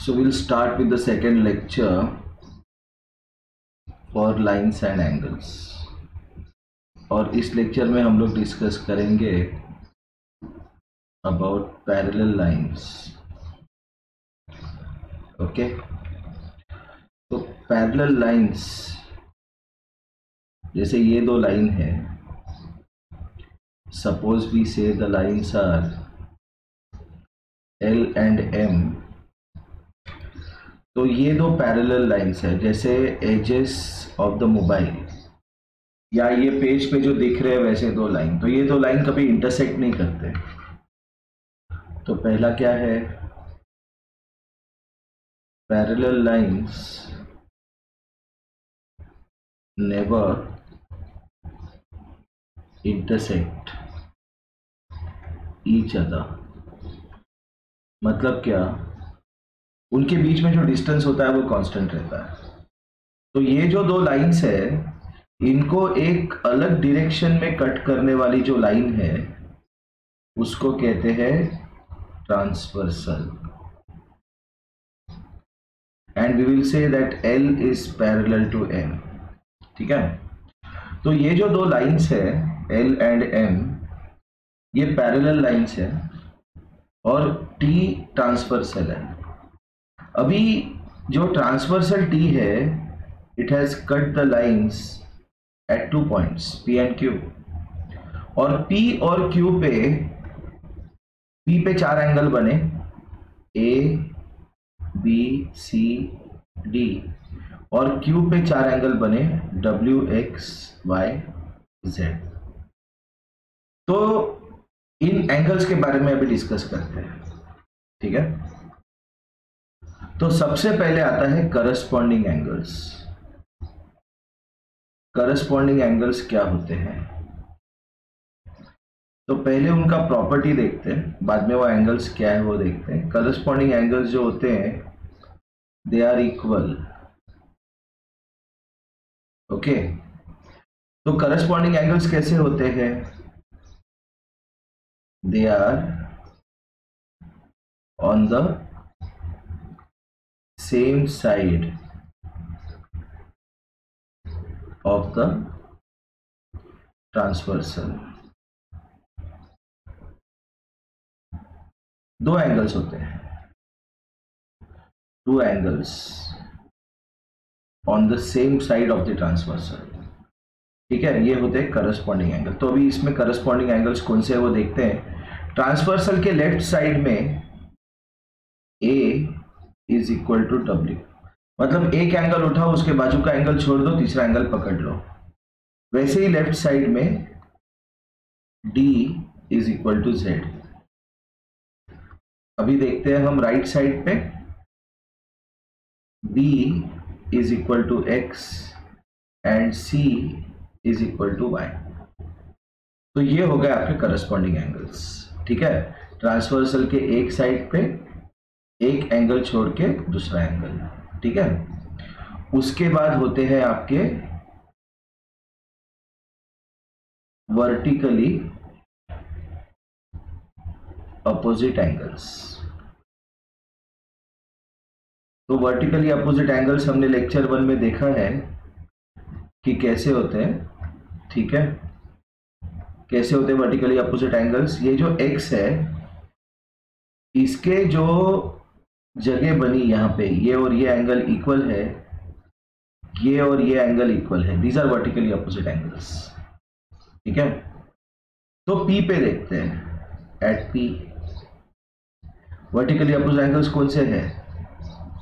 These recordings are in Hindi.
So we'll start with the second lecture for lines and angles. और इस लेक्चर में हम लोग डिस्कस करेंगे अबाउट पैरेलल लाइंस. ओके, तो पैरेलल लाइंस जैसे ये दो लाइन है. Suppose we say the lines are L and M. तो ये दो पैरेलल लाइंस है, जैसे एजेस ऑफ द मोबाइल या ये पेज पे जो दिख रहे हैं वैसे दो लाइन. तो ये दो लाइन कभी इंटरसेक्ट नहीं करते. तो पहला क्या है, parallel lines never intersect each other. मतलब क्या, उनके बीच में जो डिस्टेंस होता है वो कांस्टेंट रहता है. तो ये जो दो लाइंस है, इनको एक अलग डायरेक्शन में कट करने वाली जो लाइन है उसको कहते हैं transversal. And we will say that L is parallel to M. ठीक है, तो ये जो दो लाइंस है L एंड M, ये पैरेलल लाइंस है और T ट्रांसवर्सल है. अभी जो ट्रांसवर्सल T है, it has cut the lines eight 2 points P and Q. और P और Q पे, P पे 4 एंगल बने A, B, C, D. और Q पे 4 एंगल बने W, X, Y, Z. तो इन एंगल्स के बारे में अभी डिस्कस करते हैं. ठीक है, तो सबसे पहले आता है करस्पॉन्डिंग एंगल्स. करस्पॉन्डिंग एंगल्स क्या होते हैं, तो पहले उनका प्रॉपर्टी देखते हैं, बाद में वो एंगल्स क्या है वो देखते हैं. करस्पॉन्डिंग एंगल्स जो होते हैं दे आर इक्वल. ओके, तो करस्पॉन्डिंग एंगल्स कैसे होते हैं, they are on the same side of the transversal. दो एंगल्स होते हैं, two angles on the same side of the transversal. ठीक है, ये होते हैं करस्पॉन्डिंग एंगल. तो अभी इसमें करस्पॉन्डिंग एंगल्स कौन से है वो देखते हैं. ट्रांसवर्सल के लेफ्ट साइड में A is equal to W. मतलब एक एंगल उठाओ, उसके बाजू का एंगल छोड़ दो, तीसरा एंगल पकड़ लो. वैसे ही लेफ्ट साइड में D is equal to Z. अभी देखते हैं हम राइट साइड पे, B is equal to X and C is equal to Y. तो ये हो गए आपके करस्पॉन्डिंग एंगल्स. ठीक है, ट्रांसवर्सल के एक साइड पे एक एंगल छोड़ के दूसरा एंगल. ठीक है, उसके बाद होते हैं आपके वर्टिकली अपोजिट एंगल्स. तो वर्टिकली अपोजिट एंगल्स हमने लेक्चर 1 में देखा है कि कैसे होते हैं. ठीक है, कैसे होते हैं वर्टिकली अपोजिट एंगल्स. ये जो x है, इसके जो जगह बनी यहाँ पे, ये और ये एंगल इक्वल है, ये और ये एंगल इक्वल है. These are vertically opposite angles. ठीक है, तो P पे देखते हैं. At P vertically opposite angles कौन से हैं,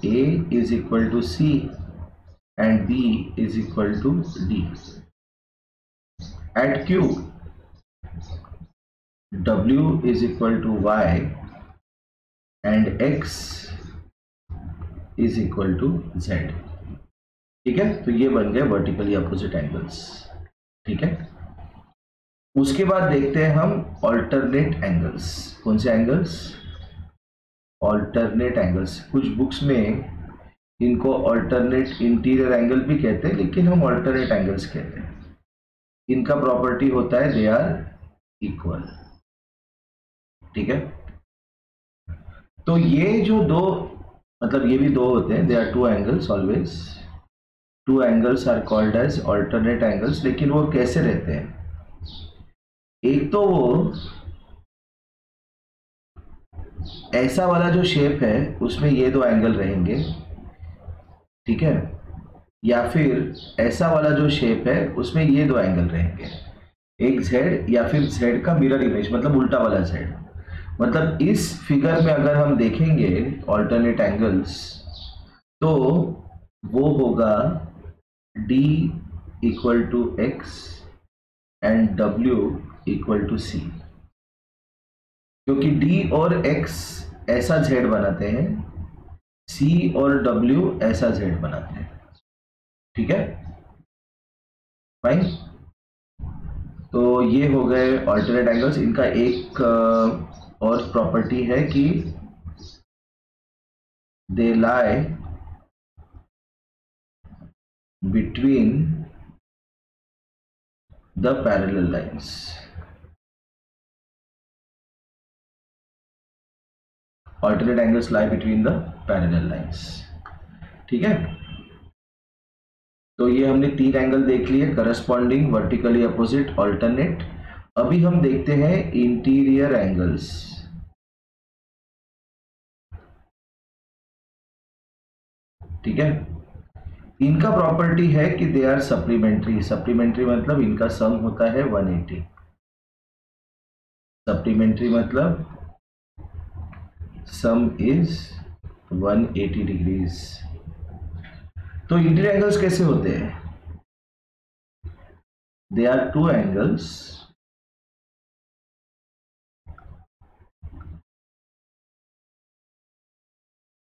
A is equal to C and B is equal to D. At Q W is equal to Y and X is equal to Z. ठीक है, तो ये बन गए वर्टिकली अपोजिट एंगल्स. ठीक है, उसके बाद देखते हैं हम ऑल्टरनेट एंगल्स. कौन से एंगल्स, ऑल्टरनेट एंगल्स. कुछ बुक्स में इनको ऑल्टरनेट इंटीरियर एंगल भी कहते हैं, लेकिन हम ऑल्टरनेट एंगल्स कहते हैं. इनका प्रॉपर्टी होता है दे आर इक्वल. ठीक है, तो ये जो दो मतलब ये भी दो होते हैं, they are two angles always, two angles are called as alternate angles. लेकिन वो कैसे रहते हैं, एक तो वो ऐसा वाला जो शेप है उसमें ये दो एंगल रहेंगे, ठीक है, या फिर ऐसा वाला जो शेप है उसमें ये दो एंगल रहेंगे, एक z या फिर z का मिरर इमेज, मतलब उल्टा वाला z। मतलब इस फिगर में अगर हम देखेंगे ऑल्टरनेट एंगल्स तो वो होगा d equal to x and w equal to c, क्योंकि d और x ऐसा z बनाते हैं, c और w ऐसा z बनाते हैं, ठीक है, फाइन। तो ये हो गए ऑल्टरनेट एंगल्स। इनका एक और प्रॉपर्टी है कि they lie between the parallel lines. Alternate angles lie between the parallel lines, ठीक है। तो ये हमने तीन एंगल देख लिए, करस्पॉन्डिंग, वर्टिकली अपोजिट, ऑल्टरनेट। अभी हम देखते हैं इंटीरियर एंगल्स। ठीक है, इनका प्रॉपर्टी है कि दे आर सप्लीमेंट्री। सप्लीमेंट्री मतलब इनका सम होता है 180। सप्लीमेंट्री मतलब सम इज 180 डिग्रीज। तो इंटीरियर एंगल्स कैसे होते हैं, they are two angles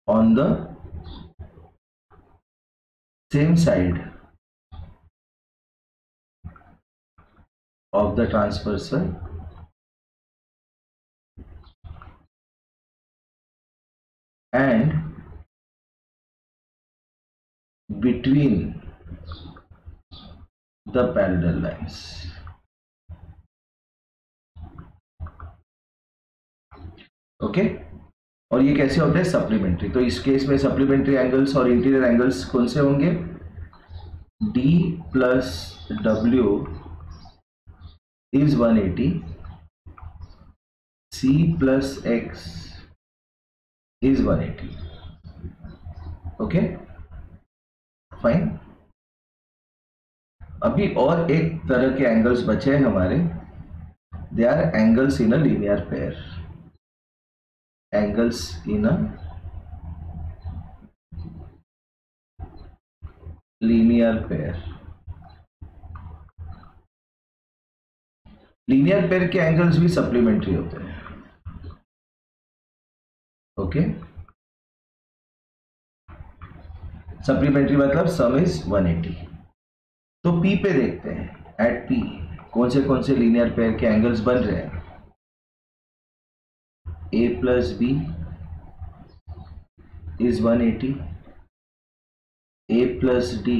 on the same side of the transversal and between the parallel lines। Okay, और ये कैसे होते हैं, सप्लीमेंट्री। तो इस केस में सप्लीमेंट्री एंगल्स और इंटीरियर एंगल्स कौन से होंगे, d plus w is 180, c plus x is 180। Okay, fine. अभी और एक तरह के एंगल्स बचे हैं हमारे, they are angles in a linear pair. Angles in a linear pair. Linear pair के एंगल्स भी सप्लीमेंट्री होते हैं। ओके, सप्लीमेंट्री मतलब सम इज 180। तो P पे देखते हैं, एट P कौन से लीनियर पेयर के एंगल्स बन रहे हैं। A plus B is 180, A plus D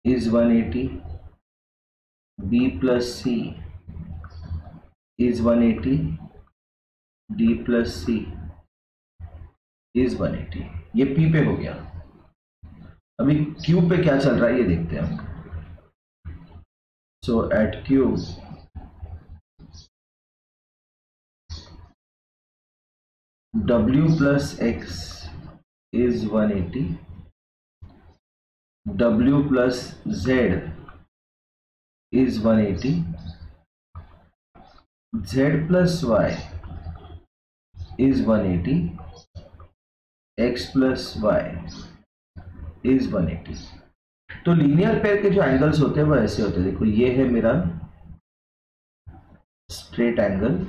is 180, B plus C is 180, D plus C is 180। ये P पे हो गया। अभी Q पे क्या चल रहा है ये देखते हैं हम। सो eight Q W plus X is 180, W plus Z is 180, Z plus Y is 180, X plus Y is 180। तो लीनियर पेयर के जो एंगल्स होते हैं वो ऐसे होते हैं। देखो ये है मेरा स्ट्रेट एंगल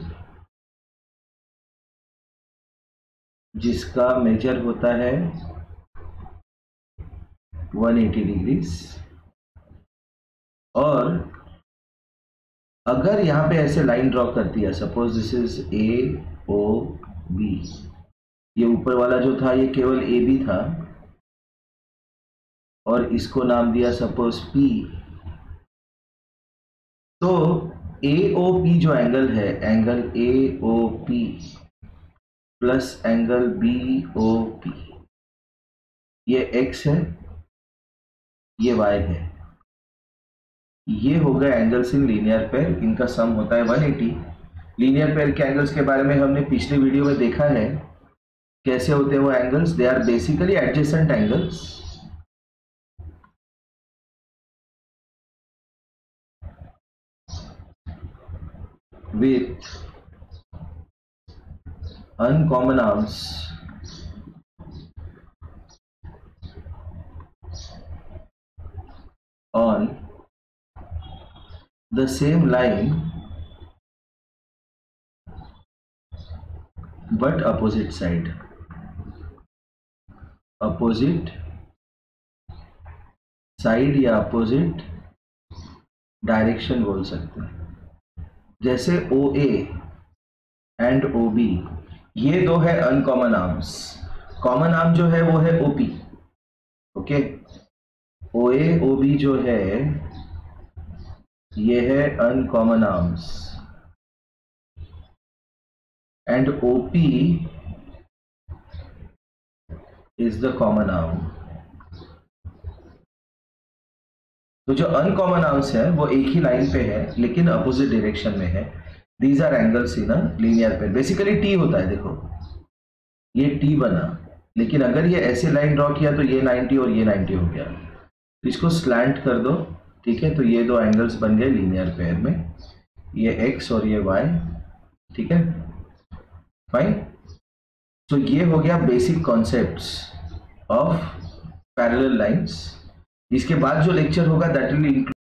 जिसका मेजर होता है 180 डिग्रीज, और अगर यहां पे ऐसे लाइन ड्रॉ कर दिया, सपोज दिस इज AOB, ये ऊपर वाला जो था ये केवल AB था और इसको नाम दिया सपोज P। तो AOP जो एंगल है, angle AOP plus angle BOP, ये x है, ये y है, ये हो गया एंगल्स इन लीनियर पेयर, इनका सम होता है 180। लीनियर पेयर के एंगल्स के बारे में हमने पिछले वीडियो में देखा है कैसे होते हैं वो angles. They are basically adjacent angles with uncommon arms on the same line but opposite side, opposite side या अपोजिट डायरेक्शन बोल सकते हैं। जैसे OA एंड OB, ये दो है अनकॉमन आर्म्स। कॉमन आर्म जो है वो है OP, ओके। OA OB जो है ये है uncommon arms and OP is the common arm. तो जो अनकॉमन आर्म्स है वो एक ही लाइन पे है लेकिन अपोजिट डायरेक्शन में है। These are angles in a linear pair. Basically T होता है, देखो ये T बना, लेकिन अगर ये ऐसे लाइन ड्रॉ किया तो ये 90 और ये 90 हो गया, तो इसको स्लैंट कर दो, ठीक है। तो ये दो एंगल्स बन गए लीनियर पेयर में, ये x और ये y, ठीक है, फाइन। तो ये हो गया basic concepts of parallel lines. इसके बाद जो लेक्चर होगा दैट विल